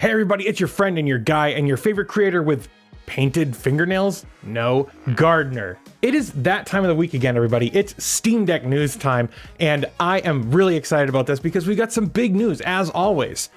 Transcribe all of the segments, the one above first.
Hey everybody, it's your friend and your guy and your favorite creator with painted fingernails? No, Gardiner. It is that time of the week again, everybody. It's Steam Deck news time, and I am really excited about this because we got some big news, as always.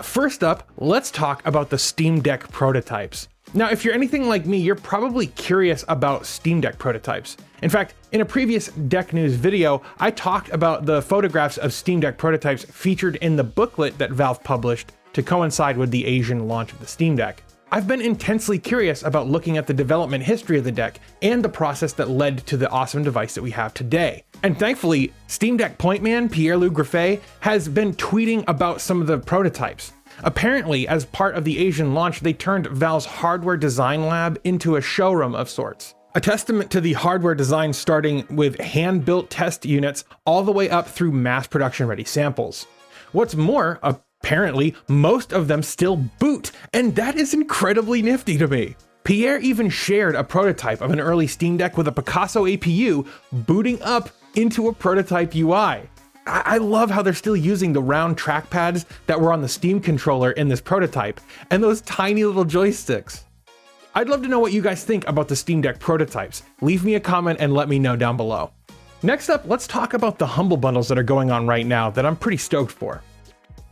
First up, let's talk about the Steam Deck prototypes. Now, if you're anything like me, you're probably curious about Steam Deck prototypes. In fact, in a previous Deck News video, I talked about the photographs of Steam Deck prototypes featured in the booklet that Valve published to coincide with the Asian launch of the Steam Deck. I've been intensely curious about looking at the development history of the deck and the process that led to the awesome device that we have today. And thankfully, Steam Deck point man Pierre-Loup Griffet has been tweeting about some of the prototypes. Apparently, as part of the Asian launch, they turned Valve's hardware design lab into a showroom of sorts. A testament to the hardware design starting with hand-built test units all the way up through mass production ready samples. What's more, apparently, most of them still boot, and that is incredibly nifty to me. Pierre even shared a prototype of an early Steam Deck with a Picasso APU booting up into a prototype UI. I love how they're still using the round trackpads that were on the Steam controller in this prototype, and those tiny little joysticks. I'd love to know what you guys think about the Steam Deck prototypes. Leave me a comment and let me know down below. Next up, let's talk about the Humble Bundles that are going on right now that I'm pretty stoked for.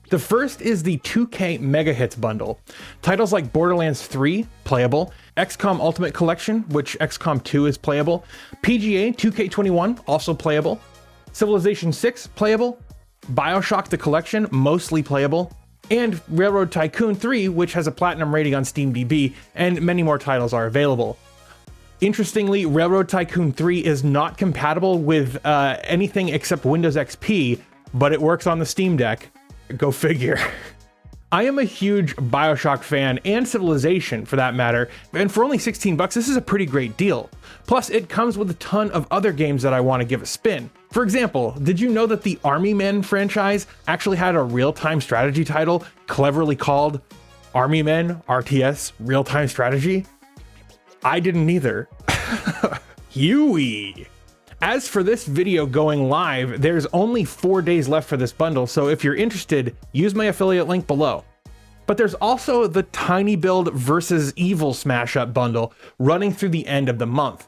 The first is the 2K Mega Hits bundle. Titles like Borderlands 3, playable, XCOM Ultimate Collection, which XCOM 2 is playable, PGA 2K21, also playable, Civilization 6, playable, BioShock the Collection, mostly playable, and Railroad Tycoon 3, which has a platinum rating on SteamDB, and many more titles are available. Interestingly, Railroad Tycoon 3 is not compatible with anything except Windows XP, but it works on the Steam Deck. Go figure. I am a huge BioShock fan, and Civilization for that matter, and for only 16 bucks, this is a pretty great deal. Plus, it comes with a ton of other games that I want to give a spin. For example, did you know that the Army Men franchise actually had a real-time strategy title cleverly called Army Men RTS Real-Time Strategy? I didn't either. Huey. As for this video going live, there's only 4 days left for this bundle, so if you're interested, use my affiliate link below. But there's also the Tiny Build versus Evil Smash Up bundle running through the end of the month.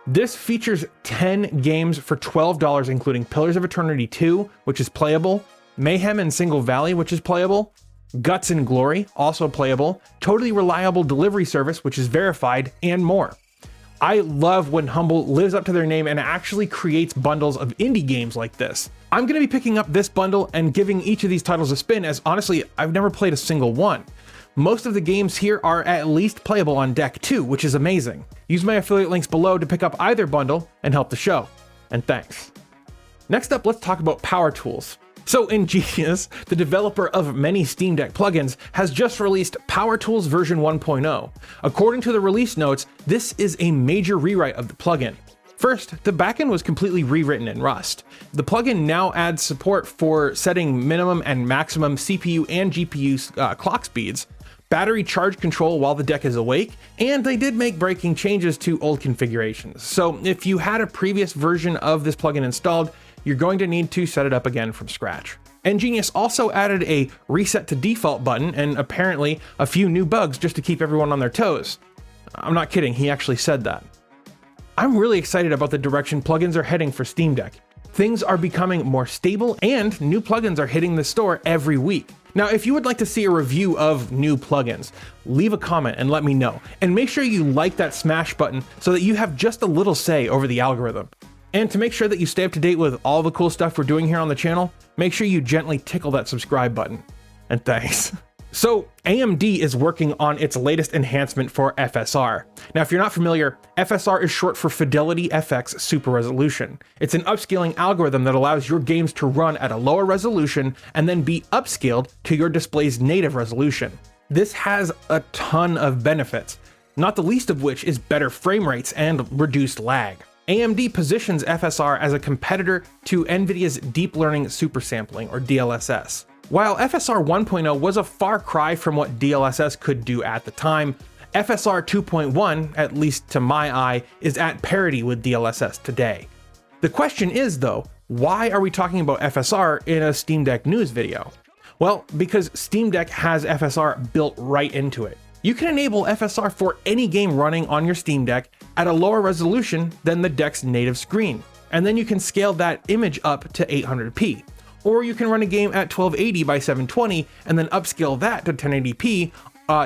This features 10 games for $12, including Pillars of Eternity 2, which is playable, Mayhem and Single Valley, which is playable, Guts and Glory, also playable, Totally Reliable Delivery Service, which is verified, and more. I love when Humble lives up to their name and actually creates bundles of indie games like this. I'm going to be picking up this bundle and giving each of these titles a spin, as honestly, I've never played a single one. Most of the games here are at least playable on Deck 2, which is amazing. Use my affiliate links below to pick up either bundle and help the show. And thanks. Next up, let's talk about PowerTools. So Ingenious, the developer of many Steam Deck plugins, has just released PowerTools version 1.0. According to the release notes, this is a major rewrite of the plugin. First, the backend was completely rewritten in Rust. The plugin now adds support for setting minimum and maximum CPU and GPU clock speeds, battery charge control while the deck is awake, and they did make breaking changes to old configurations. So if you had a previous version of this plugin installed, you're going to need to set it up again from scratch. Ingenious also added a reset to default button and apparently a few new bugs just to keep everyone on their toes. I'm not kidding, he actually said that. I'm really excited about the direction plugins are heading for Steam Deck. Things are becoming more stable and new plugins are hitting the store every week. Now, if you would like to see a review of new plugins, leave a comment and let me know. And make sure you like that smash button so that you have just a little say over the algorithm. And to make sure that you stay up to date with all the cool stuff we're doing here on the channel, make sure you gently tickle that subscribe button. And thanks. So AMD is working on its latest enhancement for FSR. Now, if you're not familiar, FSR is short for Fidelity FX Super Resolution. It's an upscaling algorithm that allows your games to run at a lower resolution and then be upscaled to your display's native resolution. This has a ton of benefits, not the least of which is better frame rates and reduced lag. AMD positions FSR as a competitor to NVIDIA's Deep Learning Super Sampling, or DLSS. While FSR 1.0 was a far cry from what DLSS could do at the time, FSR 2.1, at least to my eye, is at parity with DLSS today. The question is, though, why are we talking about FSR in a Steam Deck news video? Well, because Steam Deck has FSR built right into it. You can enable FSR for any game running on your Steam Deck at a lower resolution than the deck's native screen, and then you can scale that image up to 800p. Or you can run a game at 1280 by 720 and then upscale that to 1080p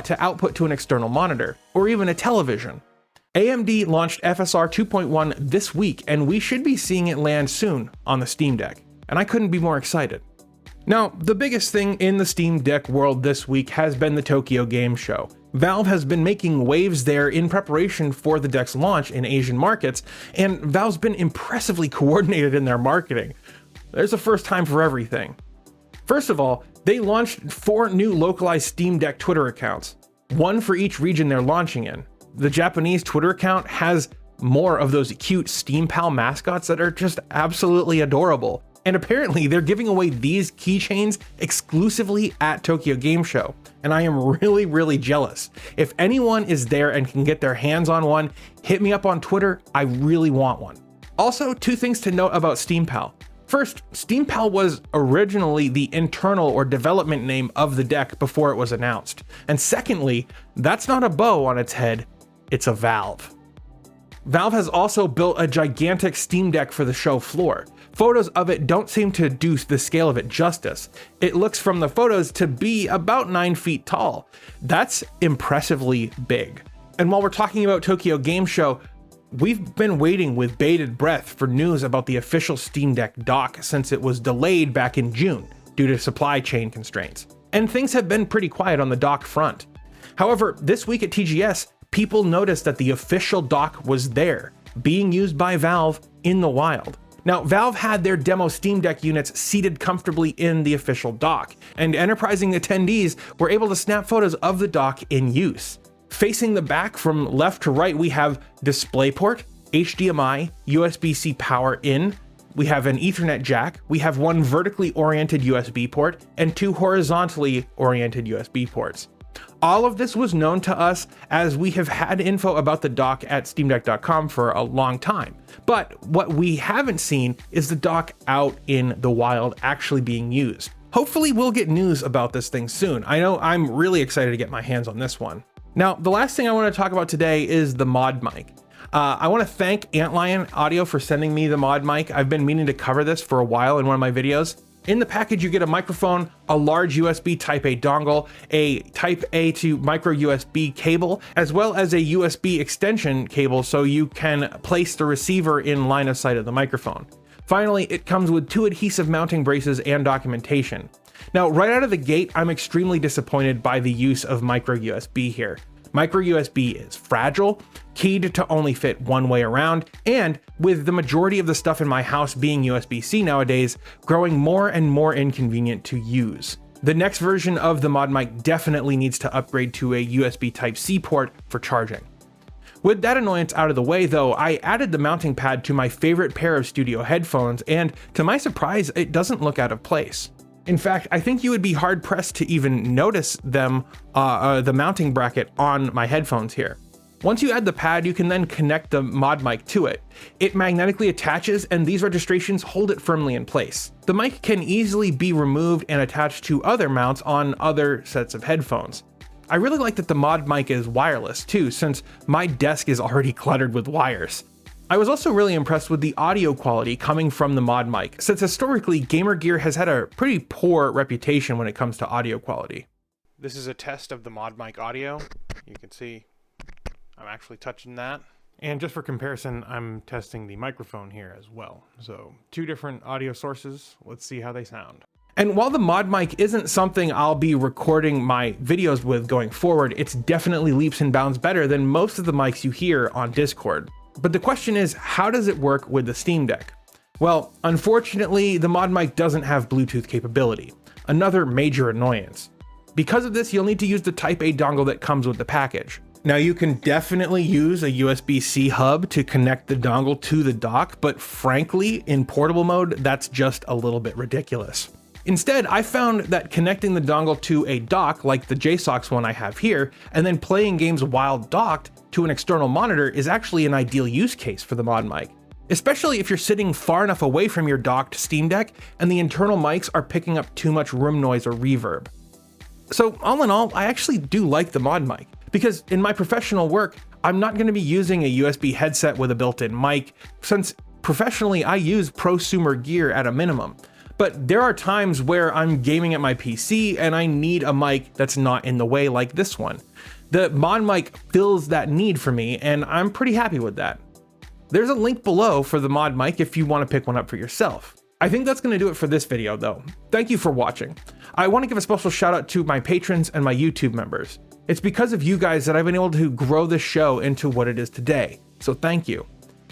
to output to an external monitor, or even a television. AMD launched FSR 2.1 this week, and we should be seeing it land soon on the Steam Deck, and I couldn't be more excited. Now, the biggest thing in the Steam Deck world this week has been the Tokyo Game Show. Valve has been making waves there in preparation for the deck's launch in Asian markets, and Valve's been impressively coordinated in their marketing. There's a first time for everything. First of all, they launched 4 new localized Steam Deck Twitter accounts, one for each region they're launching in. The Japanese Twitter account has more of those cute Steam Pal mascots that are just absolutely adorable. And apparently they're giving away these keychains exclusively at Tokyo Game Show. And I am really jealous. If anyone is there and can get their hands on one, hit me up on Twitter. I really want one. Also, 2 things to note about Steam Pal. First, Steam Pal was originally the internal or development name of the deck before it was announced. And secondly, that's not a bow on its head, it's a valve. Valve has also built a gigantic Steam Deck for the show floor. Photos of it don't seem to do the scale of it justice. It looks from the photos to be about 9 feet tall. That's impressively big. And while we're talking about Tokyo Game Show, we've been waiting with bated breath for news about the official Steam Deck dock since it was delayed back in June due to supply chain constraints. And things have been pretty quiet on the dock front. However, this week at TGS, people noticed that the official dock was there, being used by Valve in the wild. Now, Valve had their demo Steam Deck units seated comfortably in the official dock, and enterprising attendees were able to snap photos of the dock in use. Facing the back from left to right, we have DisplayPort, HDMI, USB-C power in, we have an Ethernet jack, we have 1 vertically oriented USB port, and 2 horizontally oriented USB ports. All of this was known to us as we have had info about the dock at SteamDeck.com for a long time. But what we haven't seen is the dock out in the wild actually being used. Hopefully we'll get news about this thing soon. I know I'm really excited to get my hands on this one. Now, the last thing I want to talk about today is the ModMic. I want to thank Antlion Audio for sending me the ModMic. I've been meaning to cover this for a while in one of my videos. In the package, you get a microphone, a large USB Type-A dongle, a Type-A to micro USB cable, as well as a USB extension cable so you can place the receiver in line of sight of the microphone. Finally, it comes with 2 adhesive mounting braces and documentation. Now, right out of the gate, I'm extremely disappointed by the use of micro USB here. Micro USB is fragile, keyed to only fit one way around, and with the majority of the stuff in my house being USB-C nowadays, growing more and more inconvenient to use. The next version of the ModMic definitely needs to upgrade to a USB Type-C port for charging. With that annoyance out of the way though, I added the mounting pad to my favorite pair of studio headphones, and to my surprise, it doesn't look out of place. In fact, I think you would be hard pressed to even notice them, the mounting bracket on my headphones here. Once you add the pad, you can then connect the ModMic to it. It magnetically attaches, and these registrations hold it firmly in place. The mic can easily be removed and attached to other mounts on other sets of headphones. I really like that the ModMic is wireless too, since my desk is already cluttered with wires. I was also really impressed with the audio quality coming from the ModMic, since historically gamer gear has had a pretty poor reputation when it comes to audio quality. This is a test of the ModMic audio. You can see I'm actually touching that. And just for comparison, I'm testing the microphone here as well. So 2 different audio sources. Let's see how they sound. And while the ModMic isn't something I'll be recording my videos with going forward, it's definitely leaps and bounds better than most of the mics you hear on Discord. But the question is, how does it work with the Steam Deck? Well, unfortunately, the ModMic doesn't have Bluetooth capability, another major annoyance. Because of this, you'll need to use the Type-A dongle that comes with the package. Now, you can definitely use a USB-C hub to connect the dongle to the dock, but frankly, in portable mode, that's just a little bit ridiculous. Instead, I found that connecting the dongle to a dock, like the JSOX one I have here, and then playing games while docked to an external monitor is actually an ideal use case for the ModMic. especially if you're sitting far enough away from your docked Steam Deck and the internal mics are picking up too much room noise or reverb. So all in all, I actually do like the ModMic, because in my professional work, I'm not going to be using a USB headset with a built-in mic, since professionally I use prosumer gear at a minimum. But there are times where I'm gaming at my PC and I need a mic that's not in the way like this one. The ModMic fills that need for me, and I'm pretty happy with that. There's a link below for the ModMic if you want to pick one up for yourself. I think that's going to do it for this video though. Thank you for watching. I want to give a special shout out to my patrons and my YouTube members. It's because of you guys that I've been able to grow this show into what it is today, so thank you.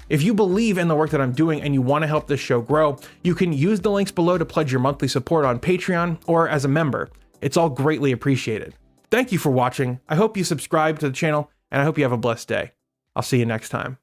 If you believe in the work that I'm doing and you want to help this show grow, you can use the links below to pledge your monthly support on Patreon or as a member. It's all greatly appreciated. Thank you for watching. I hope you subscribe to the channel, and I hope you have a blessed day. I'll see you next time.